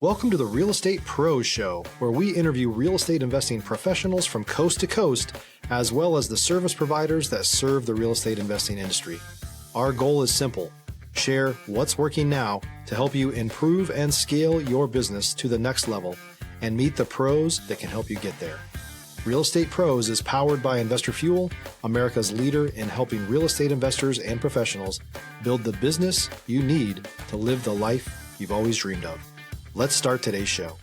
Welcome to the Real Estate Pros Show, where we interview real estate investing professionals from coast to coast, as well as the service providers that serve the real estate investing industry. Our goal is simple: share what's working now to help you improve and scale your business to the next level and meet the pros that can help you get there. Real Estate Pros is powered by Investor Fuel, America's leader in helping real estate investors and professionals build the business you need to live the life you've always dreamed of. Let's start today's show.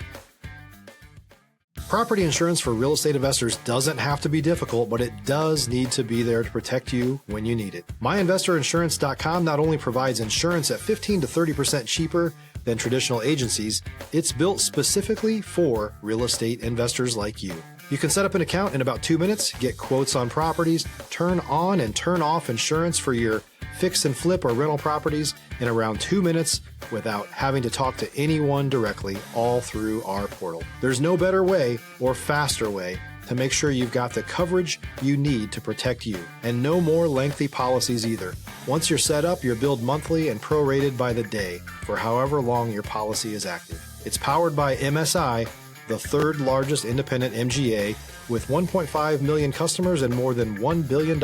Property insurance for real estate investors doesn't have to be difficult, but it does need to be there to protect you when you need it. MyInvestorInsurance.com not only provides insurance at 15 to 30% cheaper than traditional agencies, it's built specifically for real estate investors like you. You can set up an account in about 2 minutes, get quotes on properties, turn on and turn off insurance for your fix and flip or rental properties in around 2 minutes without having to talk to anyone directly, all through our portal. There's no better way or faster way to make sure you've got the coverage you need to protect you, and no more lengthy policies either. Once you're set up, you're billed monthly and prorated by the day for however long your policy is active. It's powered by MSI, the third largest independent MGA, with 1.5 million customers and more than $1 billion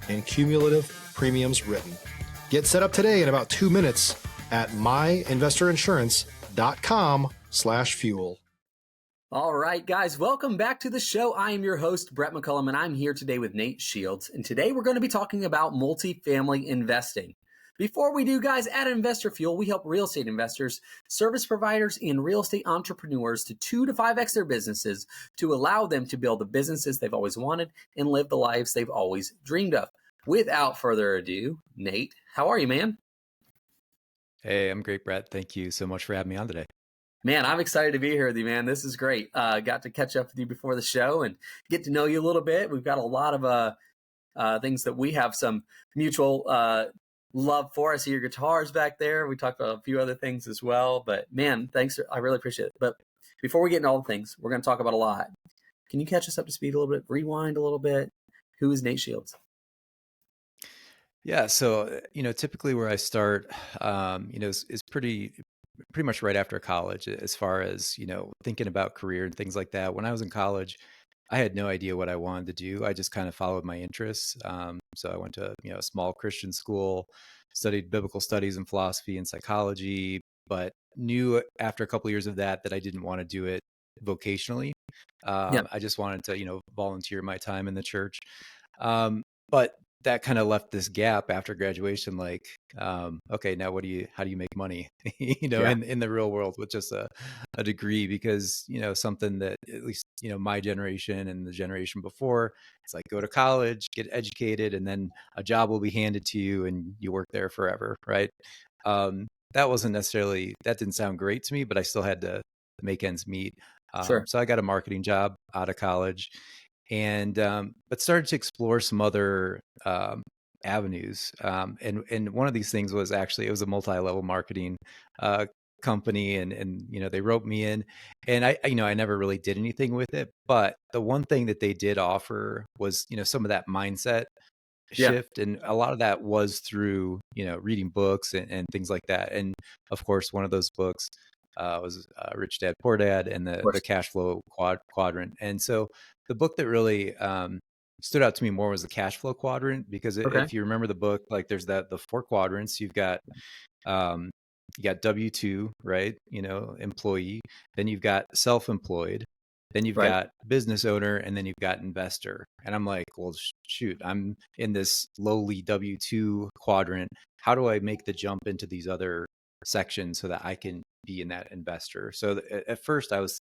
in cumulative premiums written. Get set up today in about 2 minutes at myinvestorinsurance.com/fuel. All right, guys, welcome back to the show. I am your host, Brett McCollum, and I'm here today with Nate Shields. And today we're going to be talking about multifamily investing. Before we do, guys, at Investor Fuel, we help real estate investors, service providers, and real estate entrepreneurs to 2 to 5x their businesses to allow them to build the businesses they've always wanted and live the lives they've always dreamed of. Without further ado, Nate, how are you, man? Hey, I'm great, Brett. Thank you so much for having me on today. Man, I'm excited to be here with you, man. This is great. Got to catch up with you before the show and get to know you a little bit. We've got a lot of things that we have some mutual love for. I see your guitars back there. We talked about a few other things as well. But man, thanks. I really appreciate it. But before we get into all the things, we're going to talk about a lot. Can you catch us up to speed a little bit? Rewind a little bit. Who is Nate Shields? Yeah, so typically where I start, is pretty much right after college, as far as thinking about career and things like that. When I was in college, I had no idea what I wanted to do. I just kind of followed my interests. So I went to a small Christian school, studied biblical studies and philosophy and psychology, but knew after a couple of years of that I didn't want to do it vocationally. I just wanted to volunteer my time in the church, but that kind of left this gap after graduation. Like, okay, now how do you make money, in the real world with just a degree? Because, something that at least, my generation and the generation before, it's like, go to college, get educated, and then a job will be handed to you and you work there forever. Right. That didn't sound great to me, but I still had to make ends meet. Sure. So I got a marketing job out of college. And but started to explore some other avenues. And one of these things was actually, it was a multi-level marketing company, and they roped me in, and I never really did anything with it. But the one thing that they did offer was some of that mindset shift, and a lot of that was through reading books and things like that. And of course, one of those books was Rich Dad Poor Dad and the cash flow quadrant. And so the book that really stood out to me more was the cash flow quadrant, because if you remember the book, like there's the 4 quadrants. You got W-2, right? Employee. Then you've got self-employed. Then you've got business owner, and then you've got investor. And I'm like, well, shoot, I'm in this lowly W-2 quadrant. How do I make the jump into these other sections so that I can be in that investor? So at first I was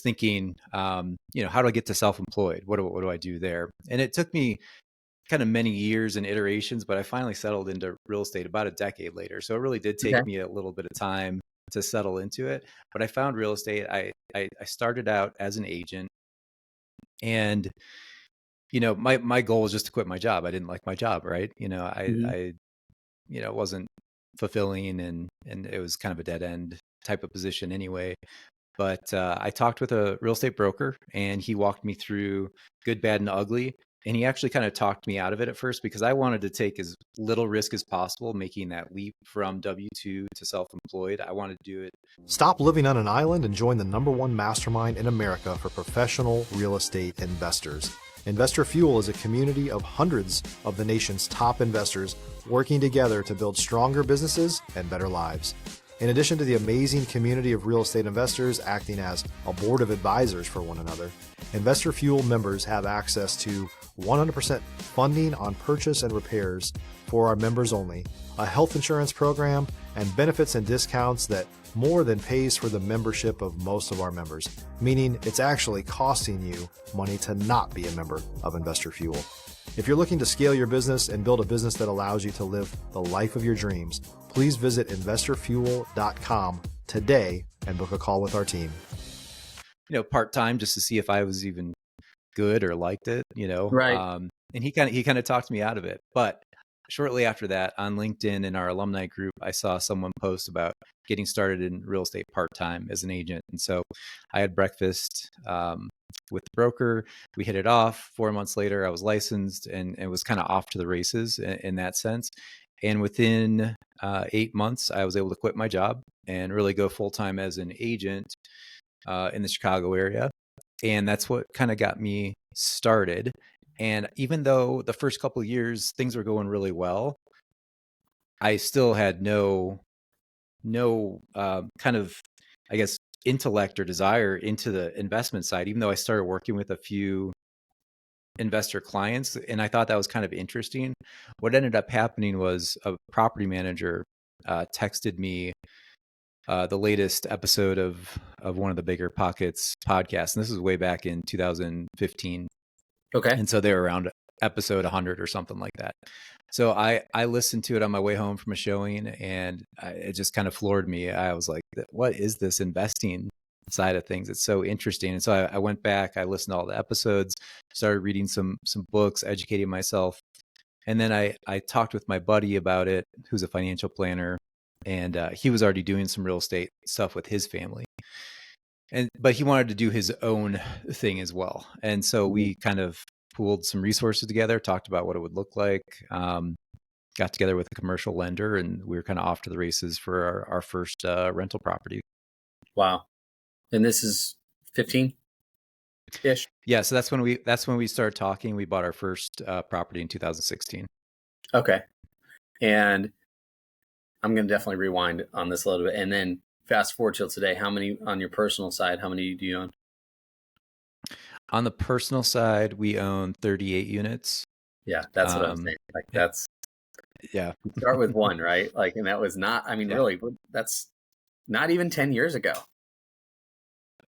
thinking, how do I get to self-employed? What do I do there? And it took me kind of many years and iterations, but I finally settled into real estate about a decade later. So it really did take me a little bit of time to settle into it. But I found real estate. I started out as an agent, and my goal was just to quit my job. I didn't like my job, right? I it wasn't fulfilling, and it was kind of a dead end type of position anyway. But I talked with a real estate broker, and he walked me through good, bad, and ugly. And he actually kind of talked me out of it at first because I wanted to take as little risk as possible, making that leap from W-2 to self-employed. I wanted to do it. Stop living on an island and join the #1 mastermind in America for professional real estate investors. Investor Fuel is a community of hundreds of the nation's top investors working together to build stronger businesses and better lives. In addition to the amazing community of real estate investors acting as a board of advisors for one another, Investor Fuel members have access to 100% funding on purchase and repairs for our members only, a health insurance program, and benefits and discounts that more than pays for the membership of most of our members, meaning it's actually costing you money to not be a member of Investor Fuel. If you're looking to scale your business and build a business that allows you to live the life of your dreams, please visit investorfuel.com today and book a call with our team. Part-time just to see if I was even good or liked it, Right. And he kind of talked me out of it. But shortly after that, on LinkedIn in our alumni group, I saw someone post about getting started in real estate part-time as an agent. And so I had breakfast with the broker. We hit it off. 4 months later, I was licensed and it was kind of off to the races in that sense. And within 8 months, I was able to quit my job and really go full-time as an agent in the Chicago area. And that's what kind of got me started. And even though the first couple of years things were going really well, I still had no kind of, I guess, intellect or desire into the investment side, even though I started working with a few investor clients. And I thought that was kind of interesting. What ended up happening was a property manager texted me the latest episode of one of the Bigger Pockets podcasts. And this was way back in 2015. Okay. And so they were around episode 100 or something like that. So I listened to it on my way home from a showing and it just kind of floored me. I was like, what is this investing side of things? It's so interesting. And so I went back, I listened to all the episodes, started reading some books, educating myself. And then I talked with my buddy about it, who's a financial planner. And he was already doing some real estate stuff with his family. But he wanted to do his own thing as well. And so we kind of pooled some resources together, talked about what it would look like, got together with a commercial lender, and we were kind of off to the races for our first rental property. Wow. And this is 15-ish? Yeah. So that's when we started talking. We bought our first property in 2016. Okay. And I'm going to definitely rewind on this a little bit. And then fast forward till today, how many on your personal side, how many do you own? On the personal side, we own 38 units. Yeah, that's what I'm saying. Like that's, yeah. you start with one, right? Like, and that was not, I mean, really, that's not even 10 years ago.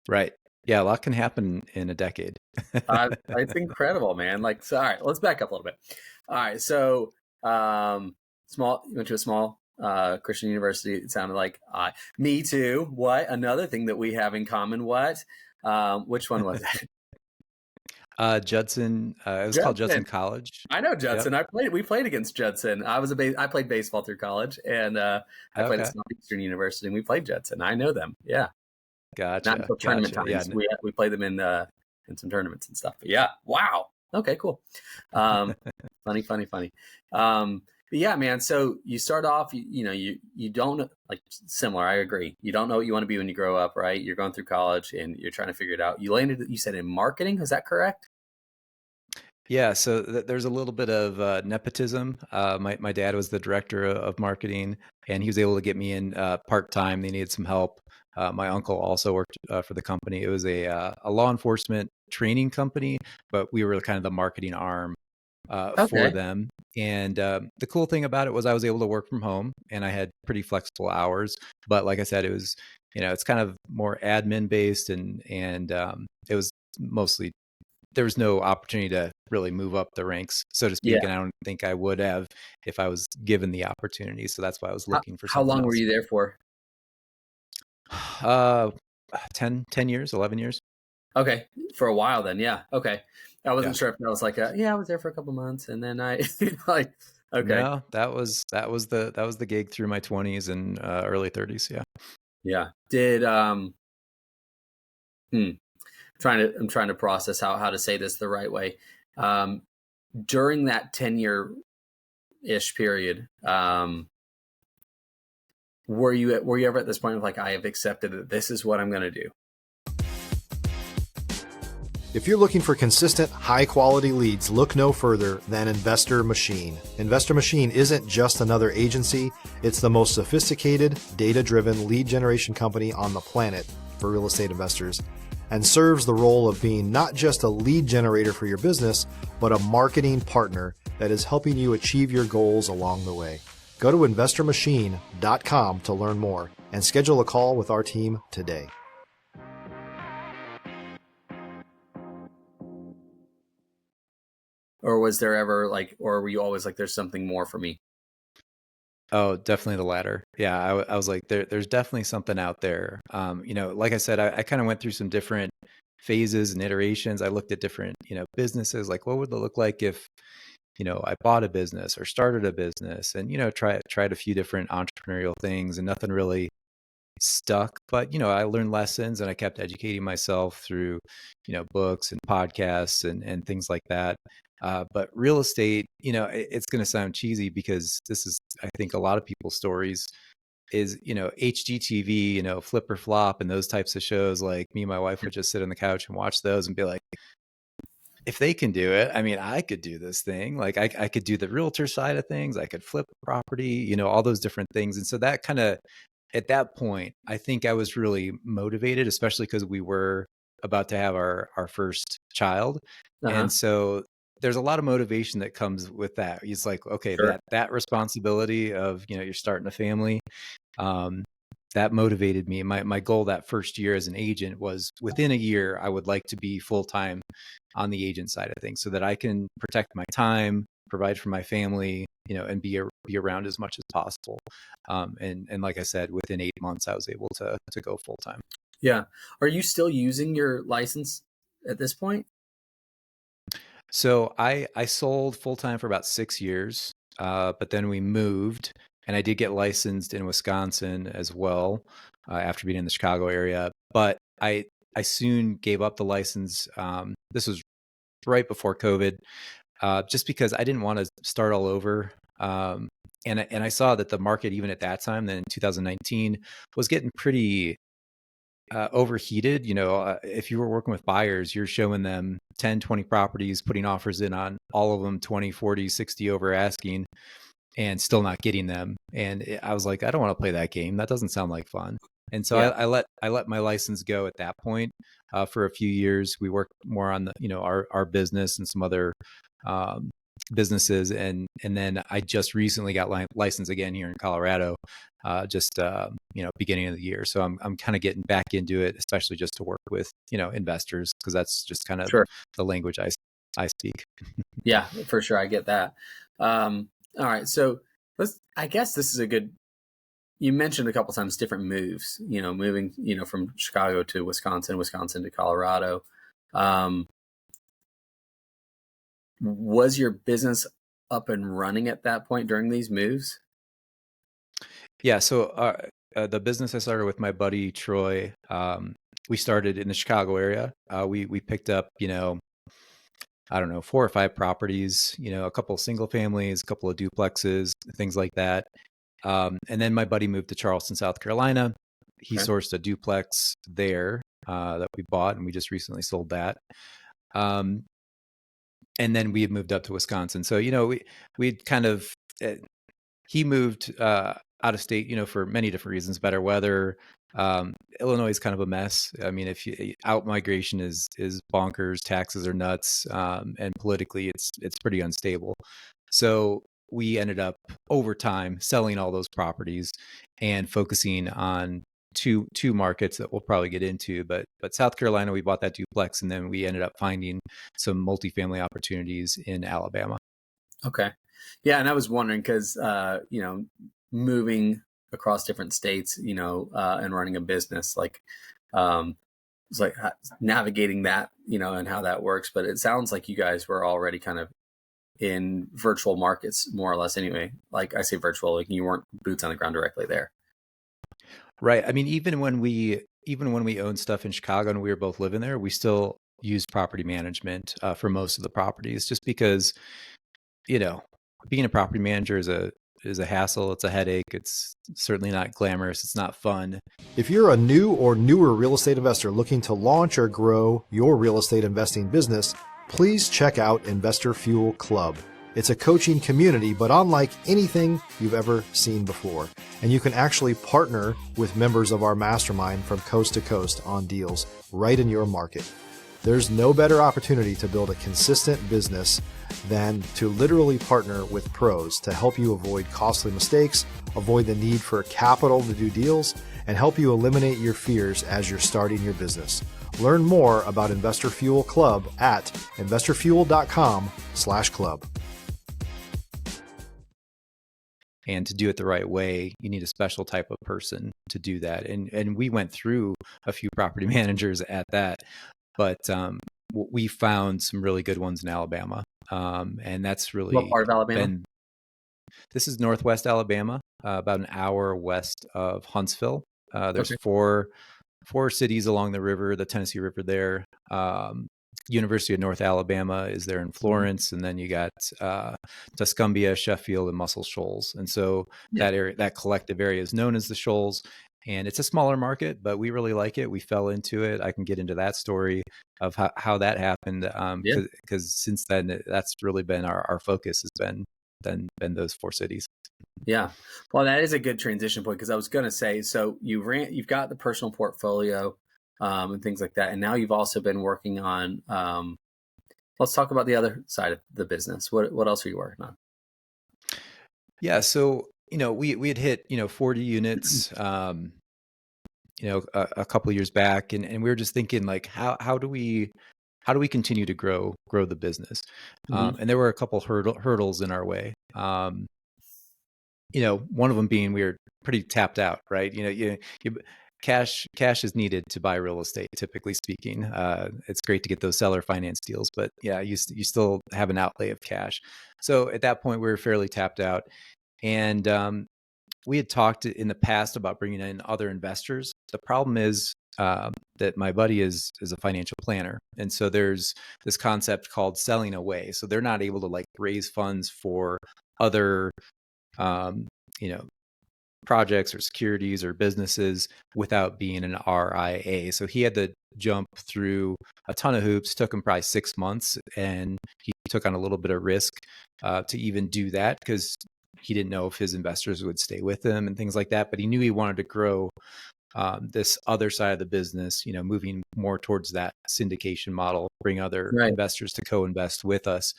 Right. Yeah. A lot can happen in a decade. It's incredible, man. Like, so, all right, let's back up a little bit. All right. So, you went to a small Christian university. It sounded like me too. What? Another thing that we have in common. What? Which one was it? Judson. It was called Judson College. I know Judson. Yep. We played against Judson. I played baseball through college, and I played at Southeastern University, and we played Judson. I know them. Yeah. Gotcha. Not until tournament times. Yeah. We played them in some tournaments and stuff. But yeah. Wow. Okay. Cool. Funny. But yeah, man. So you start off, you don't, like, similar. I agree. You don't know what you want to be when you grow up, right? You're going through college and you're trying to figure it out. You landed, you said, in marketing. Is that correct? Yeah. So there's a little bit of nepotism. My dad was the director of marketing, and he was able to get me in part-time. They needed some help. My uncle also worked for the company. It was a law enforcement training company, but we were kind of the marketing arm for them. And the cool thing about it was I was able to work from home and I had pretty flexible hours. But like I said, it was, it's kind of more admin based and it was mostly, there was no opportunity to really move up the ranks, so to speak. Yeah. And I don't think I would have if I was given the opportunity. So that's why I was looking for something. How long were you there for? 10 years, 11 years. Okay. For a while then. Yeah. Okay. I wasn't sure if that was like I was there for a couple months and then I like, okay. No, that was the gig through my 20s and early 30s. Yeah. Yeah. Did I'm trying to process how to say this the right way. during that 10-year ish period, were you ever at this point of like, I have accepted that this is what I'm going to do? If you're looking for consistent, high-quality leads, look no further than Investor Machine. Investor Machine isn't just another agency. It's the most sophisticated, data-driven lead generation company on the planet for real estate investors, and serves the role of being not just a lead generator for your business, but a marketing partner that is helping you achieve your goals along the way. Go to investormachine.com to learn more and schedule a call with our team today. Or was there ever like, or were you always like, there's something more for me? Oh, definitely the latter. Yeah, I was like, there's definitely something out there. Like I said, I kind of went through some different phases and iterations. I looked at different, businesses, like what would it look like if, I bought a business or started a business and, tried a few different entrepreneurial things and nothing really stuck. But, I learned lessons and I kept educating myself through, books and podcasts and things like that. But real estate, it's going to sound cheesy because this is, I think, a lot of people's stories is, HGTV, Flip or Flop and those types of shows. Like me and my wife would just sit on the couch and watch those and be like, if they can do it, I mean, I could do this thing. Like I could do the realtor side of things. I could flip property, all those different things. And so that kind of, at that point, I think I was really motivated, especially because we were about to have our first child. And so there's a lot of motivation that comes with that. It's like, okay, Sure. that responsibility of, you're starting a family, that motivated me. My goal that first year as an agent was within a year, I would like to be full-time on the agent side of things so that I can protect my time, provide for my family, and be around as much as possible. And like I said, within 8 months, I was able to go full-time. Yeah. Are you still using your license at this point? So I sold full-time for about 6 years, but then we moved and I did get licensed in Wisconsin as well after being in the Chicago area. But I soon gave up the license. This was right before COVID, just because I didn't want to start all over. And I saw that the market, even at that time, then in 2019, was getting pretty overheated. If you were working with buyers, you're showing them 10, 20 properties, putting offers in on all of them, 20, 40, 60 over asking, and still not getting them. And I was like, I don't want to play that game. That doesn't sound like fun. And so Yeah. I let my license go at that point for a few years. We worked more on the, our business and some other businesses. And then I just recently got licensed again here in Colorado, beginning of the year. So I'm kind of getting back into it, especially just to work with, investors, because that's just kind of the language I speak. Yeah, for sure. I get that. All right. So I guess this is a good, you mentioned a couple times different moves, moving, from Chicago to Wisconsin to Colorado. Was your business up and running at that point during these moves? Yeah. So the business I started with my buddy, Troy, we started in the Chicago area. We picked up, I don't know, 4 or 5 properties, a couple of single families, a couple of duplexes, things like that. And then my buddy moved to Charleston, South Carolina. He sourced a duplex there that we bought, and we just recently sold that. And then we had moved up to Wisconsin. So, we'd kind of, he moved out of state, for many different reasons, better weather. Illinois is kind of a mess. I mean, if out migration is bonkers, taxes are nuts, and politically it's pretty unstable. So we ended up over time selling all those properties and focusing on two markets that we'll probably get into. But South Carolina, we bought that duplex, and then we ended up finding some multifamily opportunities in Alabama. Okay. Yeah. And I was wondering because, moving across different states, and running a business, like, it's like navigating that, and how that works. But it sounds like you guys were already kind of in virtual markets more or less anyway. Like I say virtual, like you weren't boots on the ground directly there. Right. I mean, even when we owned stuff in Chicago and we were both living there, we still use property management for most of the properties, just because, you know, being a property manager is a hassle. It's a headache. It's certainly not glamorous. It's not fun. If you're a new or newer real estate investor looking to launch or grow your real estate investing business, please check out Investor Fuel Club. It's a coaching community, but unlike anything you've ever seen before. And you can actually partner with members of our mastermind from coast to coast on deals right in your market. There's no better opportunity to build a consistent business than to literally partner with pros to help you avoid costly mistakes, avoid the need for capital to do deals, and help you eliminate your fears as you're starting your business. Learn more about Investor Fuel Club at investorfuel.com/club. And to do it the right way, you need a special type of person to do that. And we went through a few property managers at that, but we found some really good ones in Alabama. And that's What really part of Alabama? this is Northwest Alabama, about an hour west of Huntsville. There's Okay. four cities along the river, the Tennessee River there. University of North Alabama is there in Florence, and then you got Tuscumbia, Sheffield, and Muscle Shoals. And so Yeah. that area, that collective area, is known as the Shoals. And it's a smaller market, but we really like it. We fell into it. I can get into that story of how that happened, Yeah. because since then, that's really been our focus has been those four cities. Yeah. Well, that is a good transition point, because I was going to say, so you've got the personal portfolio and things like that. And now you've also been working on, let's talk about the other side of the business. What else are you working on? Yeah. So, we had hit, 40 units, a couple of years back, and we were just thinking, like, how do we continue to grow the business? Mhm. And there were a couple hurdles in our way. One of them being we were pretty tapped out, right? Cash is needed to buy real estate, typically speaking. It's great to get those seller finance deals, but yeah, you still have an outlay of cash. So at that point, we were fairly tapped out, and we had talked in the past about bringing in other investors. The problem is that my buddy is a financial planner, and so there's this concept called selling away. So they're not able to, like, raise funds for other um, projects or securities or businesses without being an RIA. So he had to jump through a ton of hoops. Took him probably 6 months, and he took on a little bit of risk to even do that, because he didn't know if his investors would stay with him and things like that. But he knew he wanted to grow this other side of the business, moving more towards that syndication model, bring other Right. investors to co-invest with us.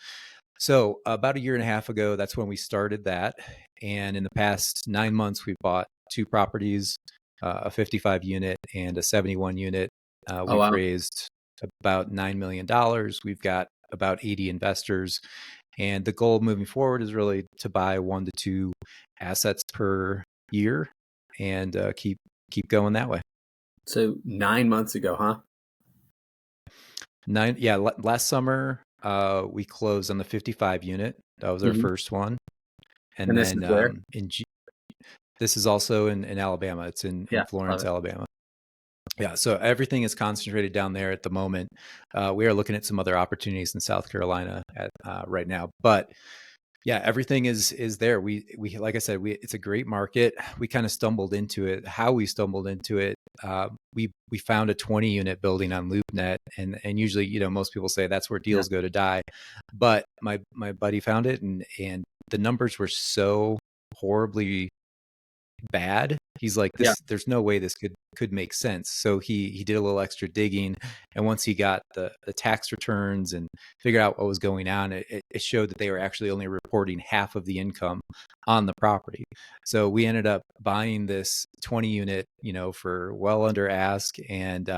So about a year and a half ago, that's when we started that. And in the past 9 months, we've bought 2 properties, a 55 unit and a 71 unit. Oh, We've wow. raised about $9 million. We've got about 80 investors. And the goal moving forward is really to buy 1 to 2 assets per year and keep going that way. So 9 months ago, huh? Last summer, we closed on the 55 unit. That was our Mhm. first one. And this then is where? this is also in Alabama. It's in Yeah, love Florence, it. Alabama. Yeah, so everything is concentrated down there at the moment. We are looking at some other opportunities in South Carolina right now, but yeah, everything is there. We like I said, it's a great market. We kind of stumbled into it. How we stumbled into it, we found a 20 unit building on LoopNet, and usually, most people say that's where deals go to die, but my buddy found it, and the numbers were so horribly bad. He's like, Yeah. there's no way this could make sense. So he did a little extra digging, and once he got the tax returns and figured out what was going on, it showed that they were actually only reporting half of the income on the property. So we ended up buying this 20 unit, for well under ask. And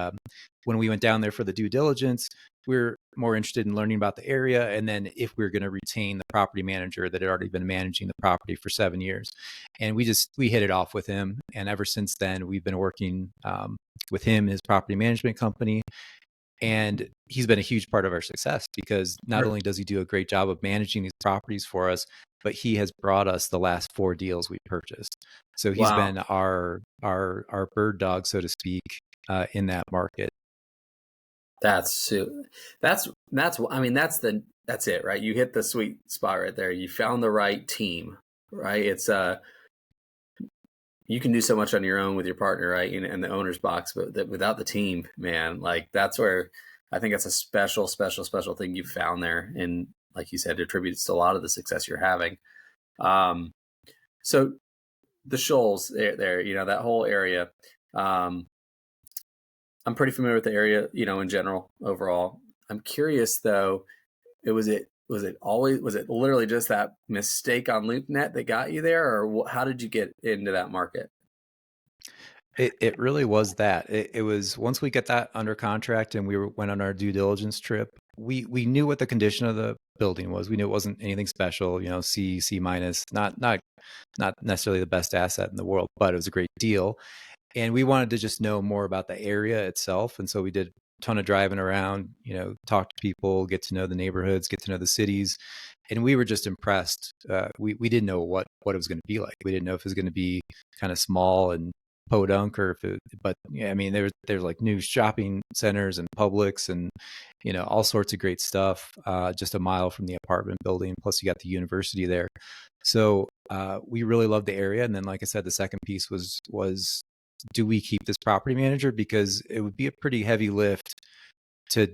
when we went down there for the due diligence, we were more interested in learning about the area, and then if we were going to retain the property manager that had already been managing the property for 7 years. And we hit it off with him, and ever since then we've been working with him, his property management company, and he's been a huge part of our success, because not only does he do a great job of managing these properties for us, but he has brought us the last 4 deals we purchased. So he's Wow. been our bird dog, so to speak, in that market. That's I mean, that's it, right? You hit the sweet spot right there. You found the right team, right? It's you can do so much on your own with your partner, right? And the owner's box, but without the team, man, like that's where I think that's a special, special, special thing you've found there. And like you said, it attributes to a lot of the success you're having. Um, so the Shoals there, that whole area. Um, I'm pretty familiar with the area, in general, overall. I'm curious though, was it literally just that mistake on LoopNet that got you there, or how did you get into that market? It really was that. It was once we get that under contract and went on our due diligence trip, we knew what the condition of the building was. We knew it wasn't anything special, C minus, not necessarily the best asset in the world, but it was a great deal. And we wanted to just know more about the area itself. And so we did a ton of driving around, talk to people, get to know the neighborhoods, get to know the cities. And we were just impressed. We didn't know what it was going to be like. We didn't know if it was going to be kind of small and podunk but yeah, I mean, there's like new shopping centers and Publix and, all sorts of great stuff, just a mile from the apartment building. Plus you got the university there. So we really loved the area. And then, like I said, the second piece was do we keep this property manager? Because it would be a pretty heavy lift to,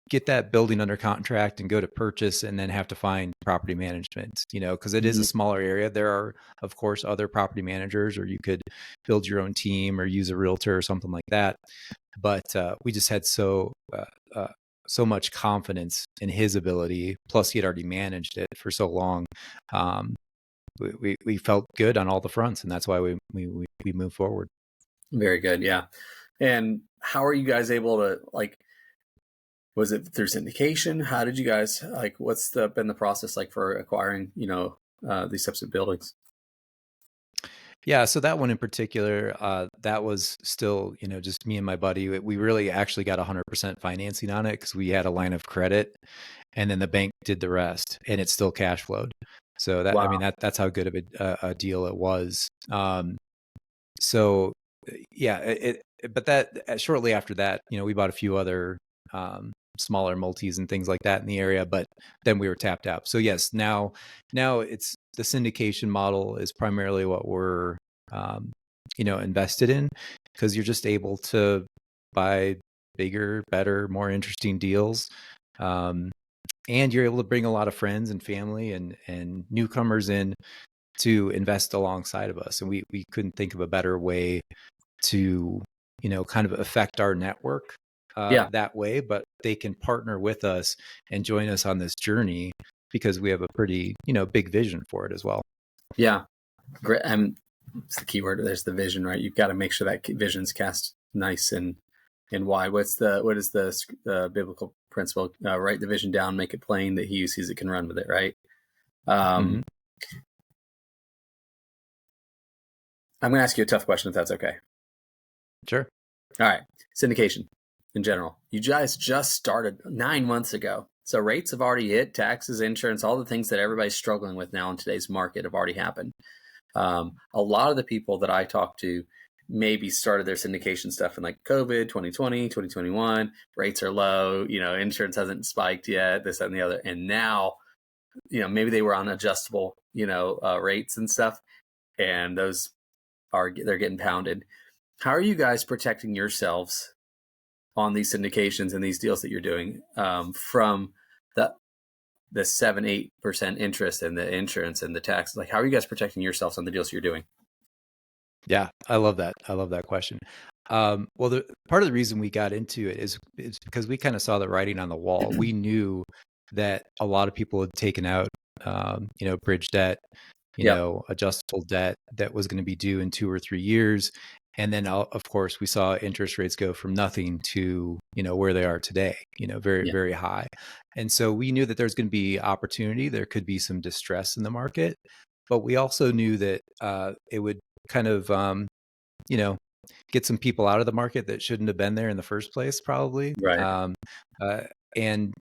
get that building under contract and go to purchase and then have to find property management, because it is a smaller area. There are, of course, other property managers, or you could build your own team or use a realtor or something like that. But we just had so much confidence in his ability. Plus he had already managed it for so long. We felt good on all the fronts, and that's why we moved forward. Very good. Yeah. And how are you guys able to, was it through syndication? How did you guys, what's been the process like for acquiring, these types of buildings? Yeah, so that one in particular, that was still, just me and my buddy. We really actually got 100% financing on it because we had a line of credit, and then the bank did the rest, and it still cash flowed. So that, Wow. I mean, that's how good of a deal it was. So yeah, but that shortly after that, we bought a few other smaller multis and things like that in the area, but then we were tapped out. So yes, now it's the syndication model is primarily what we're invested in, because you're just able to buy bigger, better, more interesting deals. And you're able to bring a lot of friends and family and newcomers in to invest alongside of us. And we couldn't think of a better way to, kind of affect our network that way, but they can partner with us and join us on this journey because we have a pretty, big vision for it as well. Yeah. Great. It's the key word. There's the vision, right? You've got to make sure that vision's cast nice and wide. What is the biblical principle? Write the vision down, make it plain, that he who sees it can run with it, right? I'm going to ask you a tough question if that's okay. Sure. All right. Syndication in general. You guys just started 9 months ago. So rates have already hit, taxes, insurance, all the things that everybody's struggling with now in today's market have already happened. A lot of the people that I talk to maybe started their syndication stuff in COVID, 2020, 2021, rates are low, insurance hasn't spiked yet, this, that, and the other. And now, maybe they were on adjustable, rates and stuff, and they're getting pounded. How are you guys protecting yourselves on these syndications and these deals that you're doing from the 7-8% interest and the insurance and the tax? How are you guys protecting yourselves on the deals you're doing? Yeah, I love that. I love that question. Well, part of the reason we got into it is because we kind of saw the writing on the wall. We knew that a lot of people had taken out, bridge debt, adjustable debt that was going to be due in 2 or 3 years. And then, of course, we saw interest rates go from nothing to, where they are today, very, very high. And so we knew that there's going to be opportunity. There could be some distress in the market, but we also knew that it would kind of, get some people out of the market that shouldn't have been there in the first place, probably. Right. And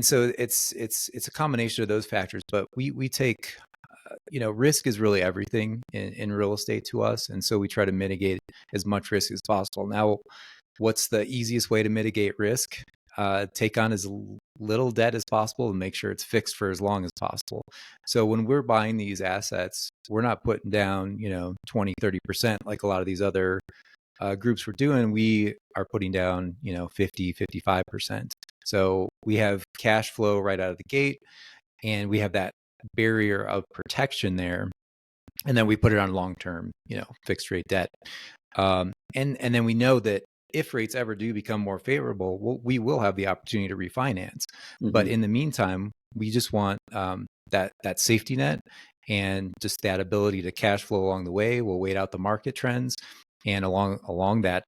so it's a combination of those factors, but we take, risk is really everything in real estate to us. And so we try to mitigate as much risk as possible. Now, what's the easiest way to mitigate risk, take on as little debt as possible and make sure it's fixed for as long as possible. So when we're buying these assets, we're not putting down, 20, 30% like a lot of these other groups were doing. We are putting down, 50, 55%. So we have cash flow right out of the gate, and we have that barrier of protection there. And then we put it on long-term, fixed rate debt. And then we know that if rates ever do become more favorable, we will have the opportunity to refinance. But in the meantime, we just want that safety net and just that ability to cash flow along the way. We'll wait out the market trends, and along that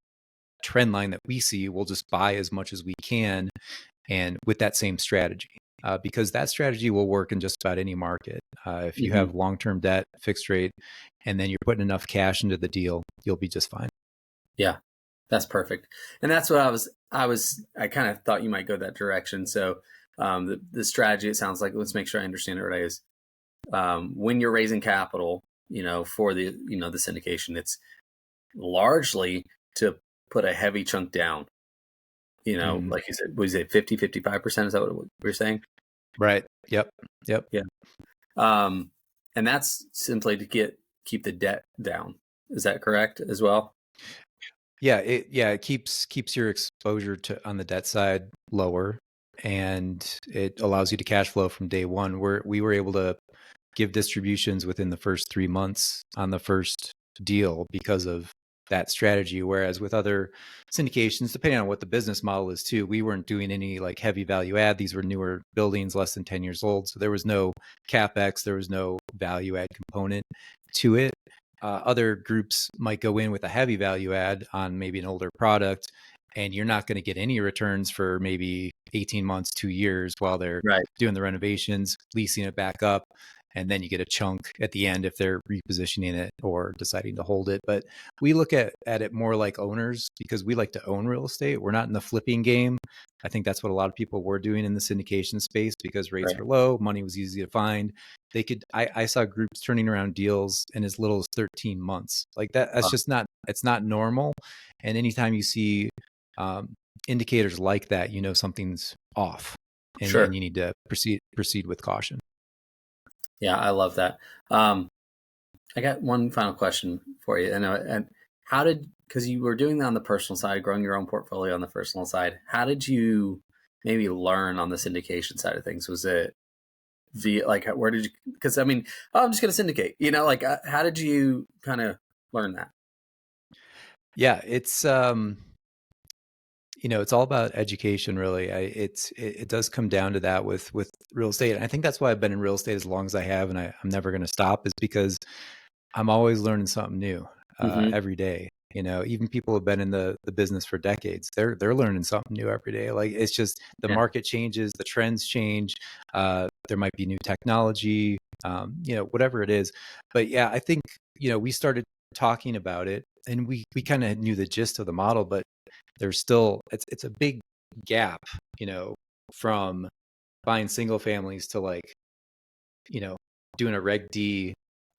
trend line that we see, we'll just buy as much as we can, and with that same strategy. Because that strategy will work in just about any market. If you have long-term debt, fixed rate, and then you're putting enough cash into the deal, you'll be just fine. Yeah, that's perfect. And that's what I kind of thought you might go that direction. So the strategy, it sounds like, let's make sure I understand it right, is when you're raising capital, for the syndication, it's largely to put a heavy chunk down. Like you said, was it 50, 55%? Is that what we're saying? Right. Yep. Yeah. And that's simply to keep the debt down. Is that correct as well? Yeah. It keeps your exposure on the debt side lower, and it allows you to cash flow from day one. We were able to give distributions within the first 3 months on the first deal because of that strategy. Whereas with other syndications, depending on what the business model is too, we weren't doing any like heavy value add. These were newer buildings, less than 10 years old. So there was no CapEx, there was no value add component to it. Other groups might go in with a heavy value add on maybe an older product, and you're not going to get any returns for maybe 18 months, 2 years while they're doing the renovations, leasing it back up. And then you get a chunk at the end if they're repositioning it or deciding to hold it. But we look at it more like owners, because we like to own real estate. We're not in the flipping game. I think that's what a lot of people were doing in the syndication space, because rates were low, money was easy to find. I saw groups turning around deals in as little as 13 months. Like that's just it's not normal. And anytime you see indicators like that, something's off, and you need to proceed with caution. Yeah, I love that. I got one final question for you. And because you were doing that on the personal side, growing your own portfolio on the personal side, how did you maybe learn on the syndication side of things? Was it where did you, because I'm just going to syndicate, how did you kind of learn that? Yeah, it's, it's all about education, really. It does come down to that with real estate. And I think that's why I've been in real estate as long as I have, and I'm never going to stop, is because I'm always learning something new every day. Even people who have been in the business for decades, they're learning something new every day. Like, it's just the market changes, the trends change. There might be new technology, whatever it is. But yeah, I think, we started talking about it, and we kind of knew the gist of the model, but there's still, it's a big gap, from buying single families to doing a Reg D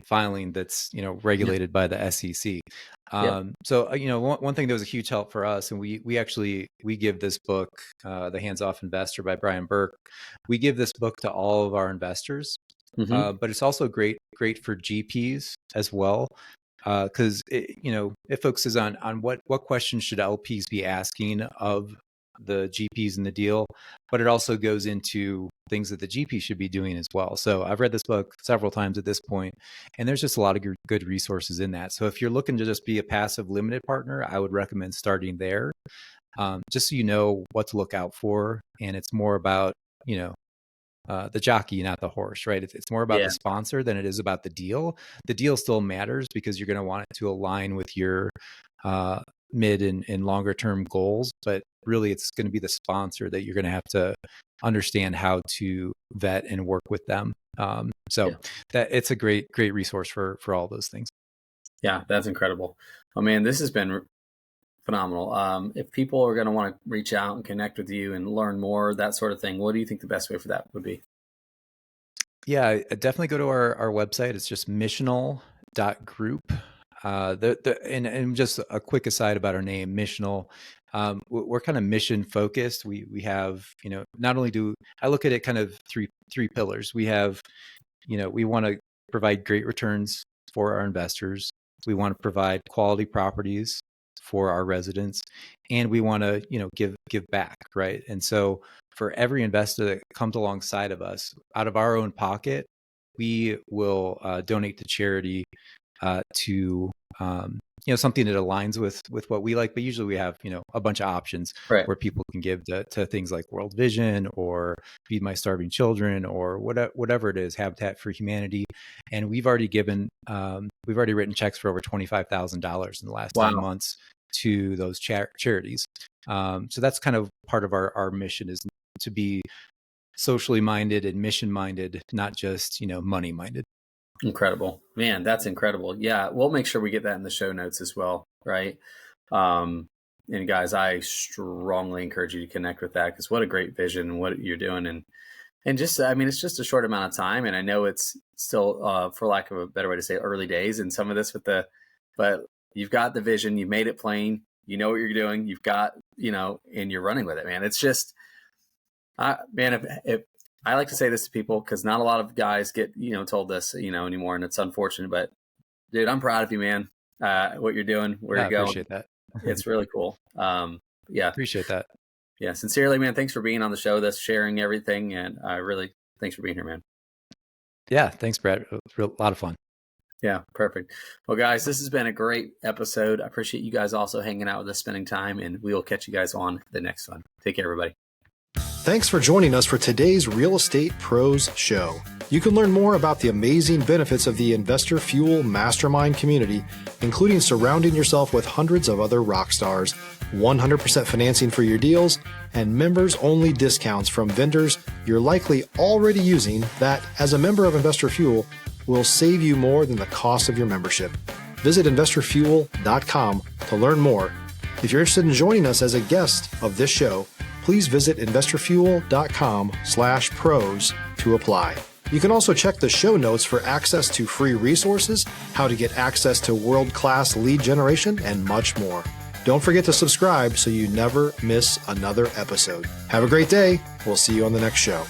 filing that's, regulated by the SEC. So, one thing that was a huge help for us, and we give this book, The Hands-Off Investor by Brian Burke. We give this book to all of our investors, but it's also great for GPs as well. Because it focuses on what questions should LPs be asking of the GPs in the deal, but it also goes into things that the GP should be doing as well. So I've read this book several times at this point, and there's just a lot of good resources in that. So if you're looking to just be a passive limited partner, I would recommend starting there, just so you know what to look out for. And it's more about, the jockey, not the horse, right? It's more about the sponsor than it is about the deal. The deal still matters because you're going to want it to align with your mid and longer term goals, but really it's going to be the sponsor that you're going to have to understand how to vet and work with them. That it's a great resource for all those things. Yeah, that's incredible. Oh man, this has been phenomenal. If people are going to want to reach out and connect with you and learn more, that sort of thing, what do you think the best way for that would be? Yeah, definitely go to our website. It's just missional.group. And just a quick aside about our name, missional. We're kind of mission focused. We have, not only do I look at it kind of three pillars. We have, we want to provide great returns for our investors. We want to provide quality properties for our residents, and we want to, give back, right? And so for every investor that comes alongside of us, out of our own pocket, we will donate to charity to something that aligns with what we like. But usually we have a bunch of options Right. where people can give to things like World Vision or Feed My Starving Children or whatever it is, Habitat for Humanity. And we've already written checks for over $25,000 in the last 9 months to those charities. So that's kind of part of our mission, is to be socially minded and mission minded, not just money minded. Incredible, man. That's incredible. Yeah. We'll make sure we get that in the show notes as well. Right. And guys, I strongly encourage you to connect with that, because what a great vision and what you're doing. And just, it's just a short amount of time. And I know it's still, for lack of a better way to say, early days in some of this but you've got the vision, you've made it plain, you know what you're doing, you've got, and you're running with it, man. It's just, if I like to say this to people, because not a lot of guys get, told this, anymore. And it's unfortunate, but dude, I'm proud of you, man. What you're doing, where you're going. I appreciate that. It's really cool. Yeah. Appreciate that. Yeah. Sincerely, man. Thanks for being on the show, sharing everything. And thanks for being here, man. Yeah. Thanks, Brett. It was a lot of fun. Yeah. Perfect. Well, guys, this has been a great episode. I appreciate you guys also hanging out with us, spending time, and we will catch you guys on the next one. Take care, everybody. Thanks for joining us for today's Real Estate Pros Show. You can learn more about the amazing benefits of the Investor Fuel Mastermind community, including surrounding yourself with hundreds of other rock stars, 100% financing for your deals, and members-only discounts from vendors you're likely already using that, as a member of Investor Fuel, will save you more than the cost of your membership. Visit investorfuel.com to learn more. If you're interested in joining us as a guest of this show, please visit investorfuel.com/pros to apply. You can also check the show notes for access to free resources, how to get access to world-class lead generation, and much more. Don't forget to subscribe so you never miss another episode. Have a great day. We'll see you on the next show.